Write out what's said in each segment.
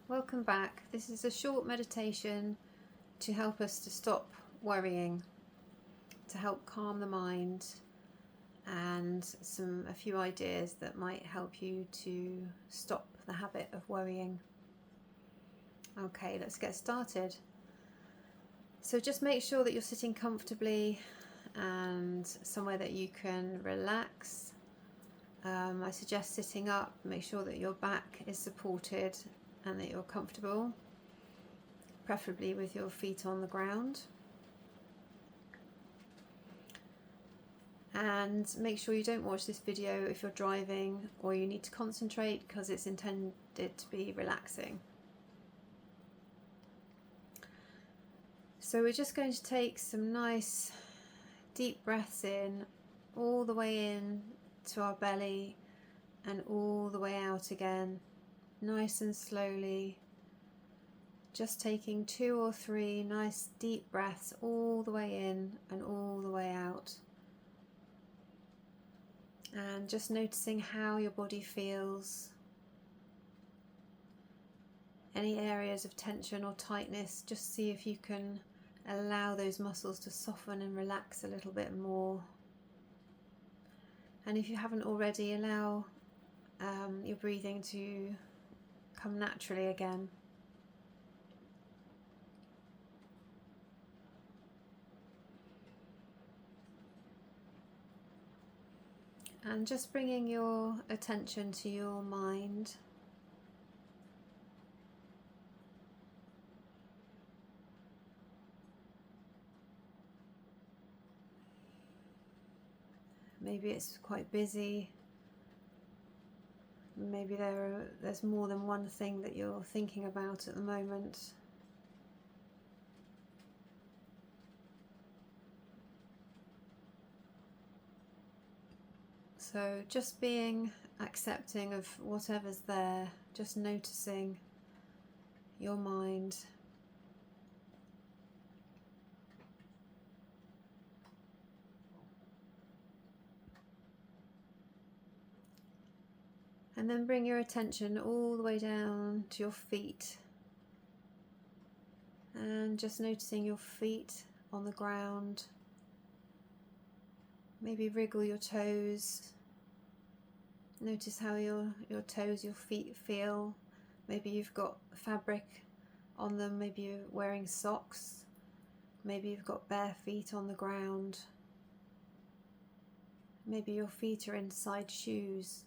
Welcome back. This is a short meditation to help us to stop worrying, to help calm the mind, and a few ideas that might help you to stop the habit of worrying. Okay, let's get started. So just make sure that you're sitting comfortably and somewhere that you can relax. I suggest sitting up. Make sure that your back is supported and that you're comfortable, preferably with your feet on the ground. And make sure you don't watch this video if you're driving or you need to concentrate, because it's intended to be relaxing. So we're just going to take some nice deep breaths in, all the way in to our belly and all the way out again, nice and slowly, just taking 2 or 3 nice deep breaths all the way in and all the way out, and just noticing how your body feels. Any areas of tension or tightness, just see if you can allow those muscles to soften and relax a little bit more. And if you haven't already, allow your breathing to come naturally again. And just bringing your attention to your mind. Maybe it's quite busy. Maybe there's more than one thing that you're thinking about at the moment. So just being accepting of whatever's there, just noticing your mind. And then bring your attention all the way down to your feet. And just noticing your feet on the ground. Maybe wriggle your toes. Notice how your toes, your feet feel. Maybe you've got fabric on them. Maybe you're wearing socks. Maybe you've got bare feet on the ground. Maybe your feet are inside shoes.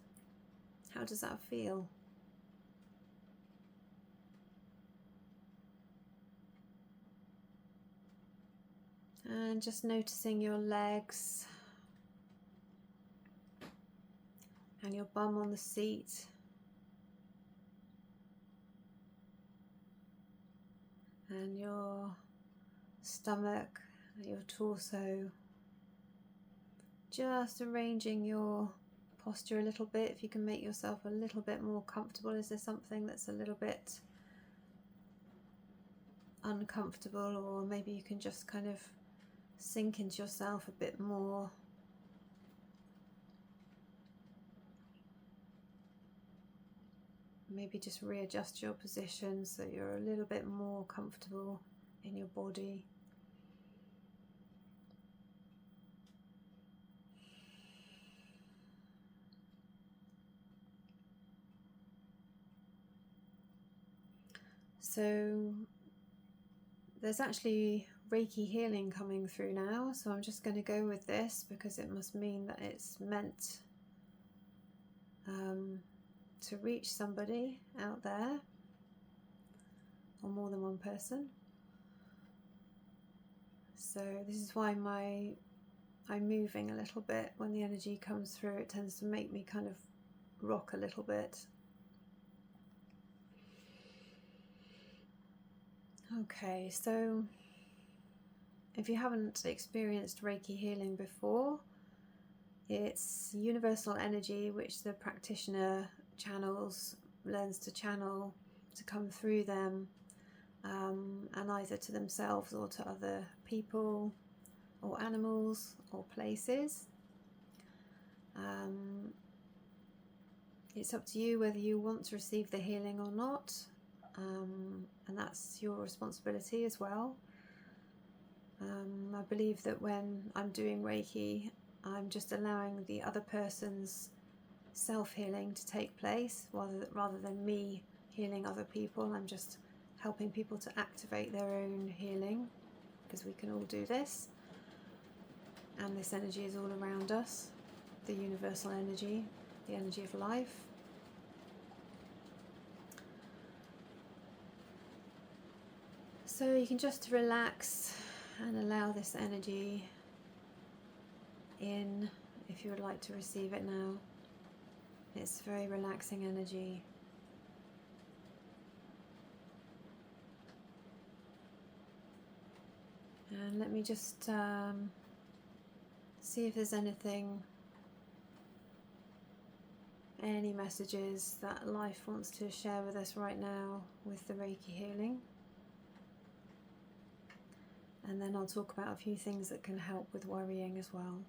How does that feel? And just noticing your legs and your bum on the seat. And your stomach, your torso. Just arranging your posture a little bit. If you can make yourself a little bit more comfortable. Is there something that's a little bit uncomfortable, or maybe you can just kind of sink into yourself a bit more. Maybe just readjust your position so you're a little bit more comfortable in your body. So there's actually Reiki healing coming through now, so I'm just going to go with this because it must mean that it's meant to reach somebody out there, or more than one person. So this is why I'm moving a little bit when the energy comes through. It tends to make me kind of rock a little bit. Okay, so if you haven't experienced Reiki healing before, it's universal energy which the practitioner learns to channel to come through them, and either to themselves or to other people or animals or places. It's up to you whether you want to receive the healing or not. and that's your responsibility as well. I believe that when I'm doing Reiki, I'm just allowing the other person's self-healing to take place rather than me healing other people. I'm just helping people to activate their own healing, because we can all do this, and this energy is all around us, the universal energy, the energy of life. So you can just relax and allow this energy in if you would like to receive it now. It's very relaxing energy. And let me just see if there's any messages that life wants to share with us right now with the Reiki healing. And then I'll talk about a few things that can help with worrying as well.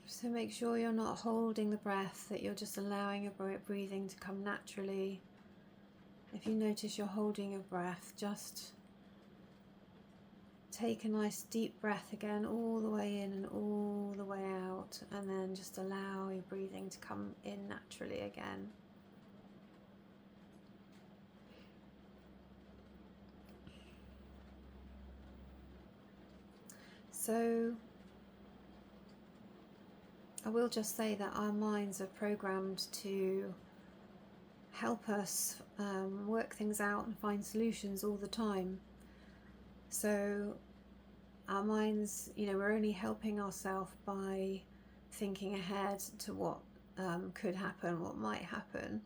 So make sure you're not holding the breath, that you're just allowing your breathing to come naturally. If you notice you're holding your breath, just take a nice deep breath again, all the way in and all the way out, and then just allow your breathing to come in naturally again. So I will just say that our minds are programmed to help us work things out and find solutions all the time. So our minds, we're only helping ourselves by thinking ahead to what could happen, what might happen,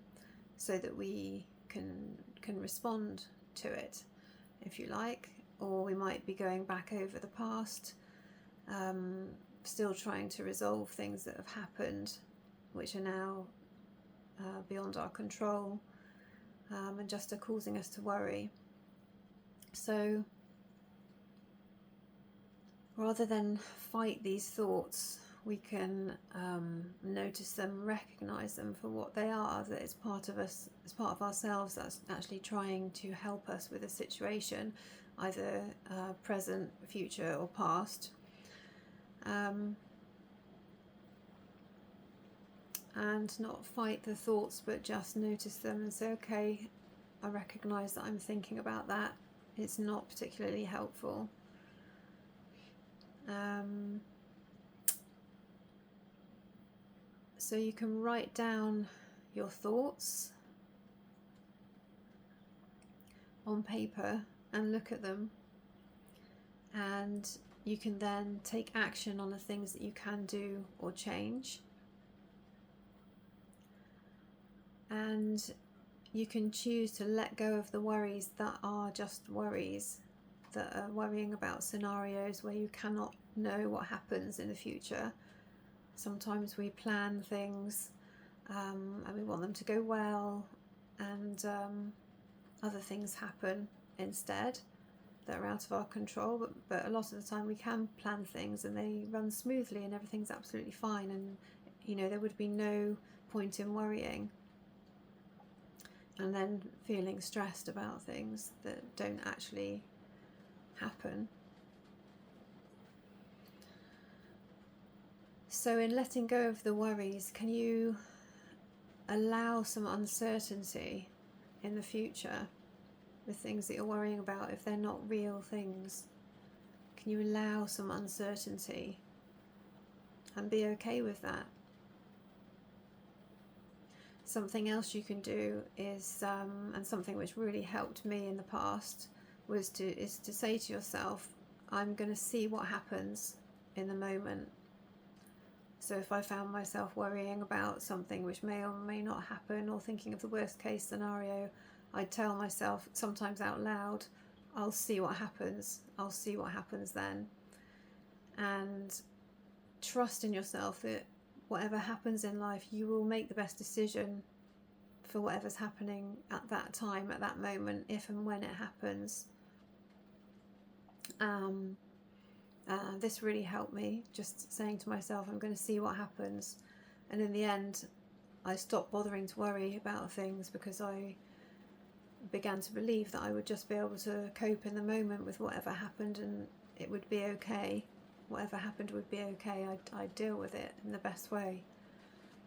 so that we can respond to it, if you like. Or we might be going back over the past, still trying to resolve things that have happened, which are now beyond our control, and just are causing us to worry. So rather than fight these thoughts, we can notice them, recognize them for what they are, that it's part of us, it's part of ourselves that's actually trying to help us with a situation, either present, future or past. And not fight the thoughts, but just notice them and say, okay, I recognize that I'm thinking about that. It's not particularly helpful. So you can write down your thoughts on paper and look at them, and you can then take action on the things that you can do or change. And you can choose to let go of the worries that are just worries, that are worrying about scenarios where you cannot know what happens in the future. Sometimes we plan things and we want them to go well, and other things happen instead that are out of our control, but a lot of the time we can plan things and they run smoothly and everything's absolutely fine, and there would be no point in worrying and then feeling stressed about things that don't actually happen. So in letting go of the worries, can you allow some uncertainty in the future with things that you're worrying about if they're not real things? Can you allow some uncertainty and be okay with that? Something else you can do is, and something which really helped me in the past, is to say to yourself, I'm going to see what happens in the moment. So if I found myself worrying about something which may or may not happen, or thinking of the worst case scenario, I'd tell myself, sometimes out loud, I'll see what happens. I'll see what happens then. And trust in yourself that whatever happens in life, you will make the best decision for whatever's happening at that time, at that moment, if and when it happens. This really helped me, just saying to myself, I'm going to see what happens, and in the end I stopped bothering to worry about things because I began to believe that I would just be able to cope in the moment with whatever happened, and it would be okay. Whatever happened would be okay. I'd deal with it in the best way.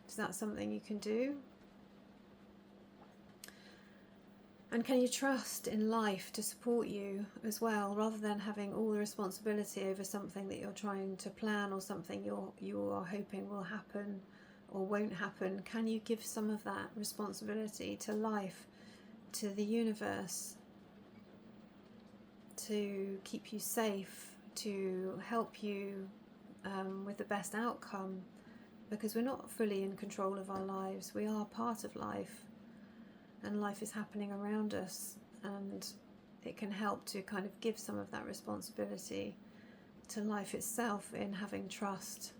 Is that something you can do? And can you trust in life to support you as well, rather than having all the responsibility over something that you're trying to plan, or something you are hoping will happen or won't happen? Can you give some of that responsibility to life, to the universe, to keep you safe, to help you with the best outcome? Because we're not fully in control of our lives. We are part of life, and life is happening around us, and it can help to kind of give some of that responsibility to life itself in having trust.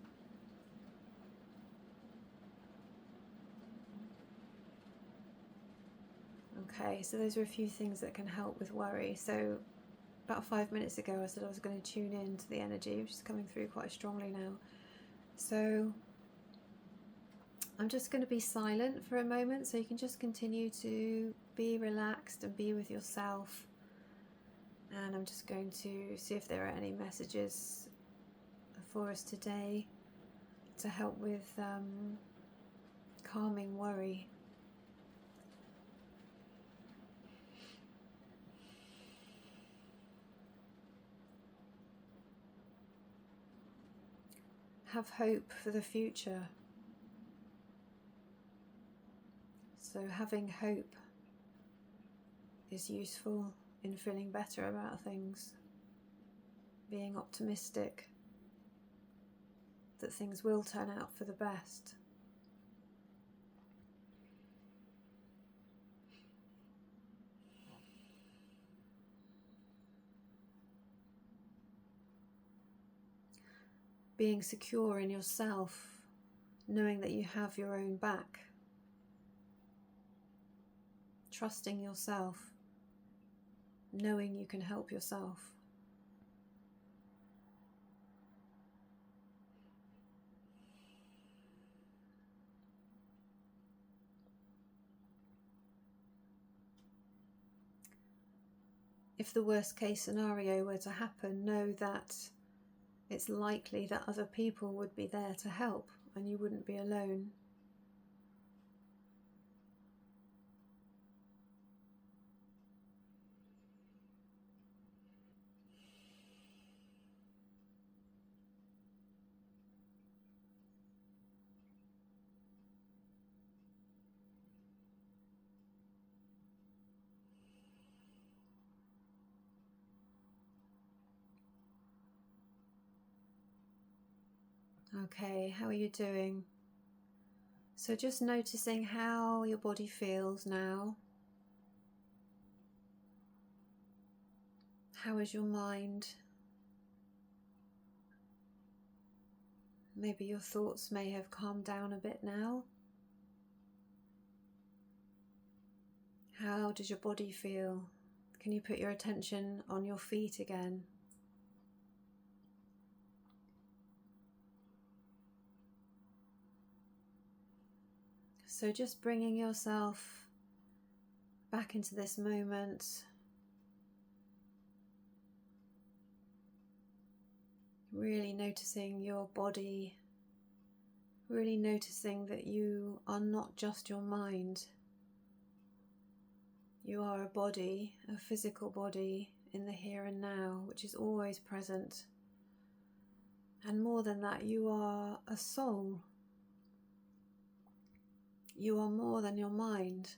Okay, so those are a few things that can help with worry. So about 5 minutes ago I said I was going to tune in to the energy, which is coming through quite strongly now. So I'm just going to be silent for a moment, so you can just continue to be relaxed and be with yourself. And I'm just going to see if there are any messages for us today to help with calming worry. Have hope for the future. So having hope is useful in feeling better about things, being optimistic that things will turn out for the best. Being secure in yourself, knowing that you have your own back. Trusting yourself, knowing you can help yourself. If the worst case scenario were to happen, know that it's likely that other people would be there to help and you wouldn't be alone. Okay, how are you doing? So just noticing how your body feels now. How is your mind? Maybe your thoughts may have calmed down a bit now. How does your body feel? Can you put your attention on your feet again? So just bringing yourself back into this moment. Really noticing your body. Really noticing that you are not just your mind. You are a body, a physical body in the here and now, which is always present. And more than that, you are a soul. You are more than your mind.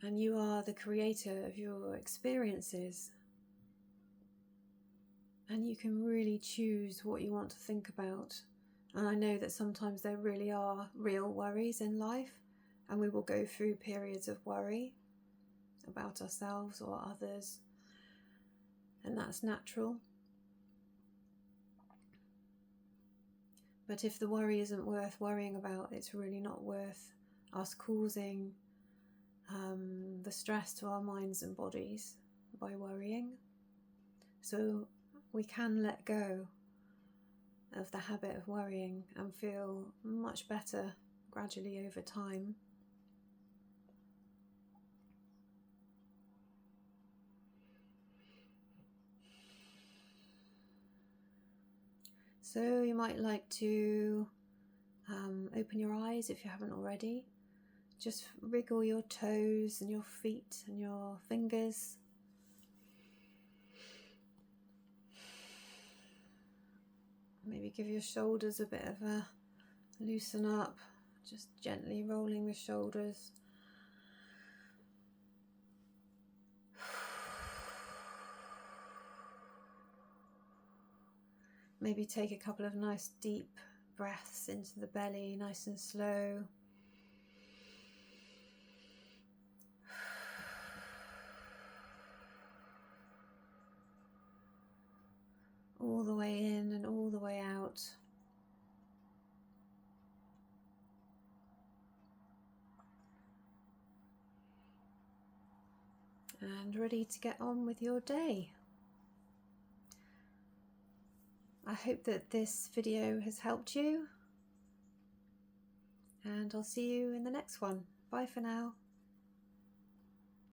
And you are the creator of your experiences. And you can really choose what you want to think about. And I know that sometimes there really are real worries in life, and we will go through periods of worry about ourselves or others, and that's natural. But if the worry isn't worth worrying about, it's really not worth us causing the stress to our minds and bodies by worrying. So we can let go of the habit of worrying and feel much better gradually over time. So you might like to open your eyes if you haven't already. Just wriggle your toes and your feet and your fingers. Maybe give your shoulders a bit of a loosen up, just gently rolling the shoulders. Maybe take a couple of nice deep breaths into the belly, nice and slow. All the way in and all the way out. And ready to get on with your day. I hope that this video has helped you, and I'll see you in the next one. Bye for now.